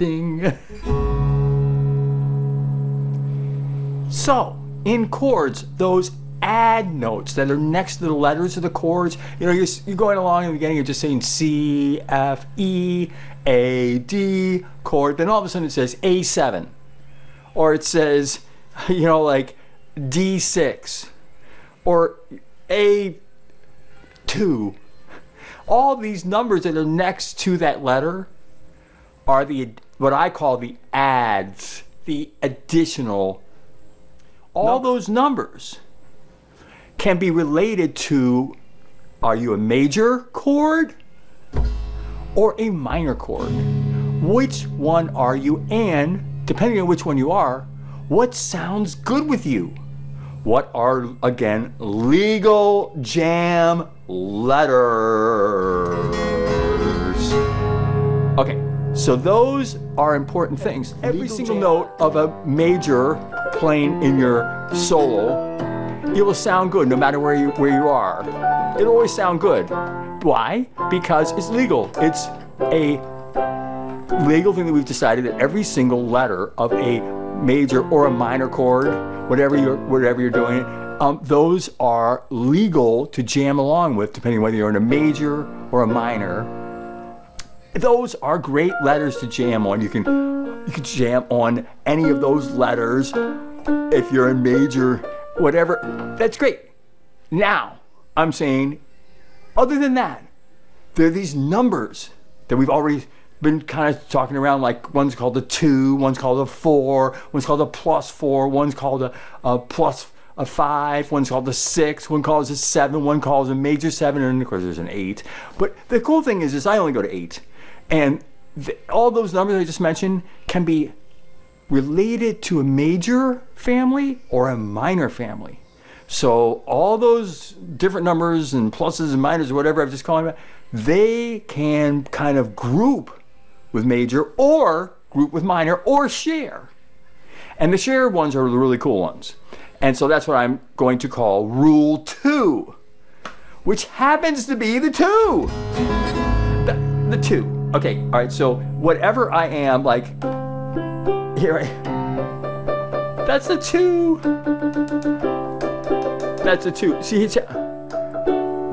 ding. So, in chords, those add notes that are next to the letters of the chords, you're going along in the beginning, you're just saying C, F, E, A, D, chord, then all of a sudden it says A7, or it says, like D6, or A2. All these numbers that are next to that letter are what I call the adds, the additional. All those numbers can be related to, are you a major chord or a minor chord? Which one are you? And depending on which one you are, what sounds good with you? What are, again, legal jam letters? Okay, so those are important things. Every single note of a major playing in your solo, it will sound good no matter where you are. It'll always sound good. Why? Because it's legal. It's a legal thing that we've decided that every single letter of a major or a minor chord, whatever you're doing, those are legal to jam along with, depending on whether you're in a major or a minor. Those are great letters to jam on. You can jam on any of those letters if you're in major, whatever. That's great. Now, I'm saying, other than that, there are these numbers that we've already been kind of talking around, like one's called a 2, one's called a 4, one's called a +4, one's called a +5, one's called a 6, one calls a 7, one calls a major 7, and of course there's an 8. But the cool thing is I only go to 8. And all those numbers I just mentioned can be related to a major family or a minor family. So all those different numbers and pluses and minors or whatever I've just called them, they can kind of group with major or group with minor or share. And the share ones are the really cool ones. And so that's what I'm going to call Rule 2, which happens to be the 2. The 2. Okay, all right, so whatever I am, like, here that's a 2. That's a 2. See,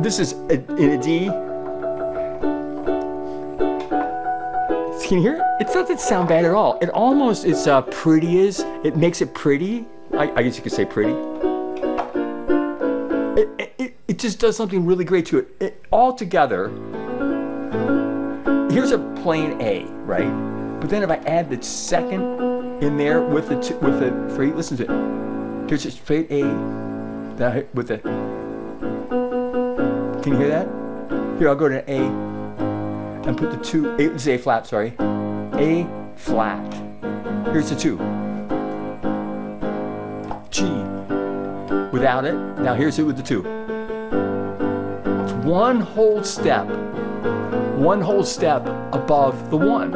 this is in a D. Can you hear it? It doesn't sound bad at all. It almost is pretty as, it makes it pretty. I guess you could say pretty. It just does something really great to it. All together, here's a plain A, right? But then if I add the second in there with the phrase, listen to it. Here's just straight A, with the. Can you hear that? Here, I'll go to A and put the 2. This is A flat. Sorry, A flat. Here's the 2. G without it. Now here's it with the 2. It's one whole step above the 1.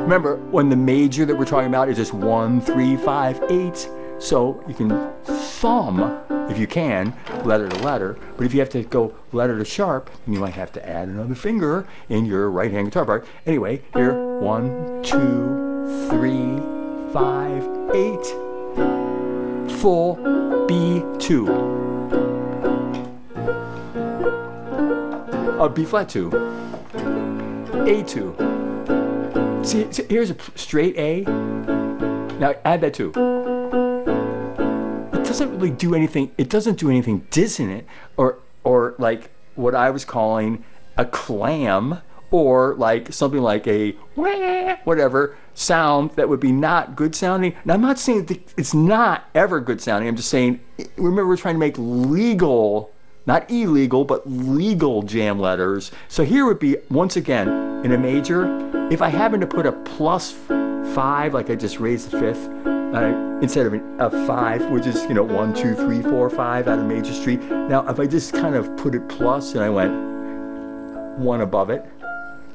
Remember, when the major that we're talking about is just 1, 3, 5, 8. So you can thumb, if you can, letter to letter. But if you have to go letter to sharp, then you might have to add another finger in your right-hand guitar part. Anyway, here, 1, 2, 3, 5, 8. Full B2. B flat 2. A2. See, here's a straight A. Now add that 2. It doesn't really do anything. It doesn't do anything dissonant or like what I was calling a clam, or like something like a whatever sound that would be not good sounding. Now, I'm not saying that it's not ever good sounding. I'm just saying, remember, we're trying to make legal, not illegal, but legal jam letters. So here would be, once again, in a major, if I happen to put a +5, like I just raised the 5th, instead of a 5, which is, 1, 2, 3, 4, 5 out of major street. Now, if I just kind of put it plus and I went 1 above it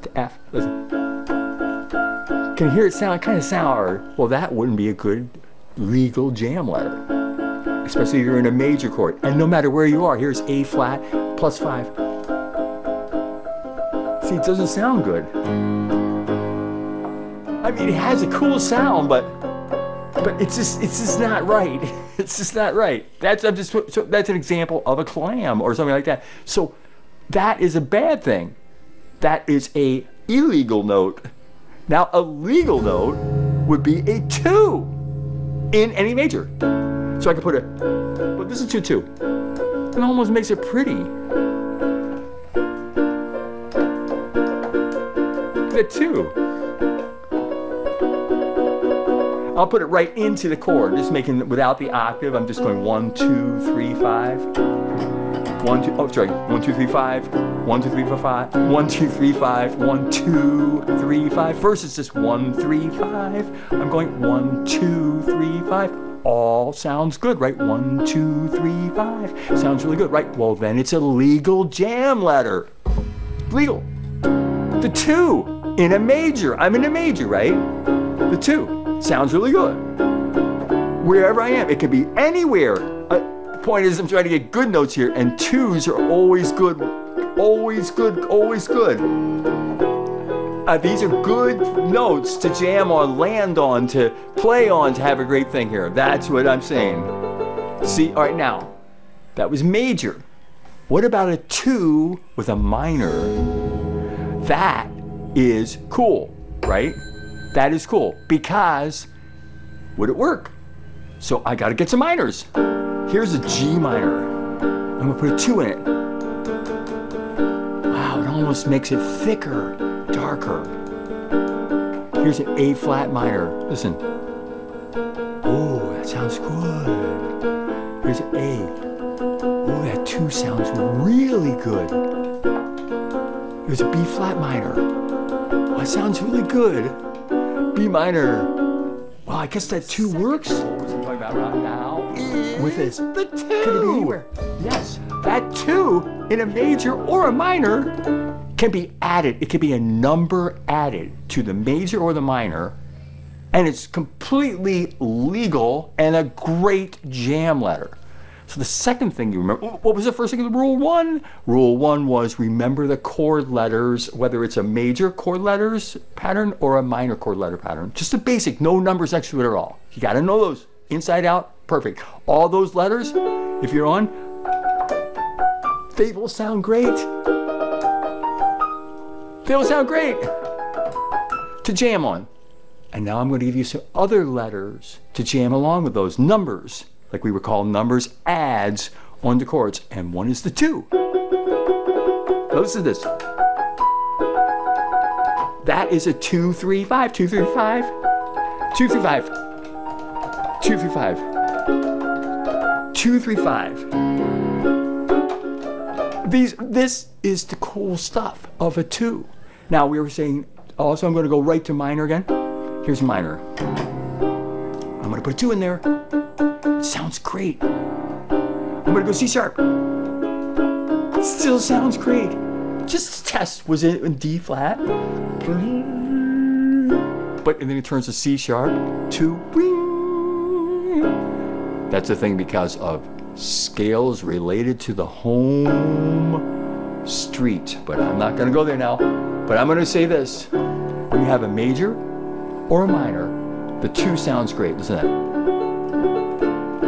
to F, listen. Can you hear it sound kind of sour? Well, that wouldn't be a good legal jam letter, especially if you're in a major chord. And no matter where you are, here's A flat +5. See, it doesn't sound good. I mean, it has a cool sound, but it's just not right. It's just not right. That's an example of a clam or something like that. So that is a bad thing. That is a illegal note. Now a legal note would be a 2 in any major. So I could put but listen to 2. It almost makes it pretty. The 2. I'll put it right into the chord, just making it without the octave. I'm just going 1, 2, 3, 5. 1, 2, oh, sorry. 1, 2, 3, 5. 1, 2, 3, 4, 5. 1, 2, 3, 5. 1, 2, 3, 5. First it's just 1, 3, 5. I'm going 1, 2, 3, 5. All sounds good, right? 1, 2, 3, 5. Sounds really good, right? Well, then it's a legal jam letter. Legal. The 2 in a major. I'm in a major, right? The 2. Sounds really good. Wherever I am, it can be anywhere. The point is, I'm trying to get good notes here, and 2s are always good. Always good, always good. These are good notes to jam on, land on, to play on, to have a great thing here. That's what I'm saying. See, all right, now, that was major. What about a 2 with a minor? That is cool, right? That is cool, because would it work? So I gotta get some minors. Here's a G minor. I'm gonna put a 2 in it. Wow, it almost makes it thicker, darker. Here's an A flat minor. Listen. Oh, that sounds good. Here's an A. Oh, that 2 sounds really good. Here's a B flat minor. Oh, that sounds really good. B minor. Well, I guess that 2 works. What was I talking about right now? With this. The 2. Could it be anywhere? Yes. That 2 in a major or a minor can be added. It can be a number added to the major or the minor, and it's completely legal and a great jam letter. So the second thing you remember, what was the first thing? Rule 1? Rule 1 was remember the chord letters, whether it's a major chord letters pattern or a minor chord letter pattern. Just the basic, no numbers next to it at all. You gotta know those, inside out, perfect. All those letters, if you're on, they will sound great. They will sound great to jam on. And now I'm gonna give you some other letters to jam along with those numbers. Like we would call numbers adds on the chords, and one is the 2. Listen to this. That is a 2, 3, 5, 2, 3, 5, 2, 3, 5, 2, 3, 5, 2, 3, 5. This is the cool stuff of a 2. Now we were saying, also I'm going to go right to minor again. Here's minor. I'm going to put a 2 in there. Sounds great. I'm gonna go C sharp. Still sounds great. Just test. Was it in D flat? But and then it turns to C sharp to ring. That's the thing because of scales related to the home street. But I'm not gonna go there now. But I'm gonna say this. When you have a major or a minor, the 2 sounds great. Listen to that.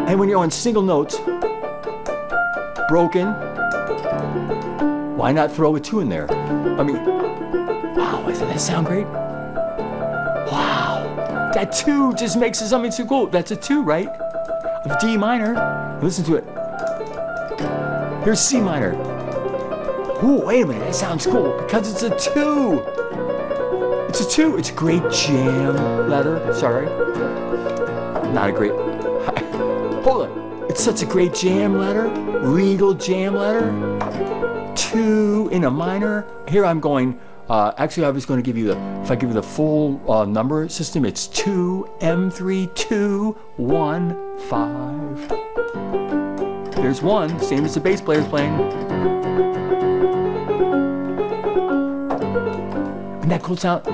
And when you're on single notes, broken, why not throw a 2 in there? I mean, wow, doesn't that sound great? Wow, that 2 just makes it something so cool. That's a 2, right? Of D minor. Listen to it. Here's C minor. Ooh, wait a minute, that sounds cool because it's a 2. It's a 2. It's a great jam letter. Sorry. Not a great. Hold on. It's such a great jam letter, legal jam letter. 2 in a minor. Here I'm going, actually I was going to give you if I give you the full number system, it's 2, M3, 2, 1, 5. There's 1, same as the bass player's playing. Isn't that cool sound?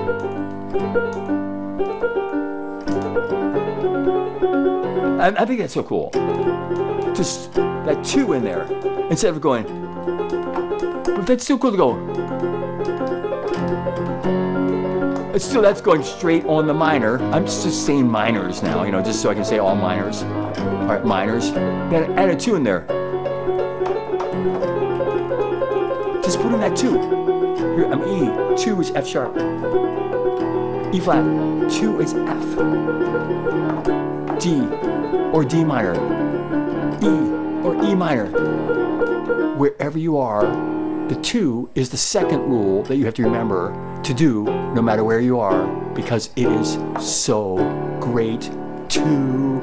I think that's so cool. Just that 2 in there instead of going. But that's still cool to go. So that's going straight on the minor. I'm just saying minors now, just so I can say all minors. All right, minors. Then add a 2 in there. Just put in that 2. Here, I'm E. 2 is F sharp. E flat. 2 is F. D or D minor. E or E minor. Wherever you are, the 2 is the second rule that you have to remember to do no matter where you are, because it is so great to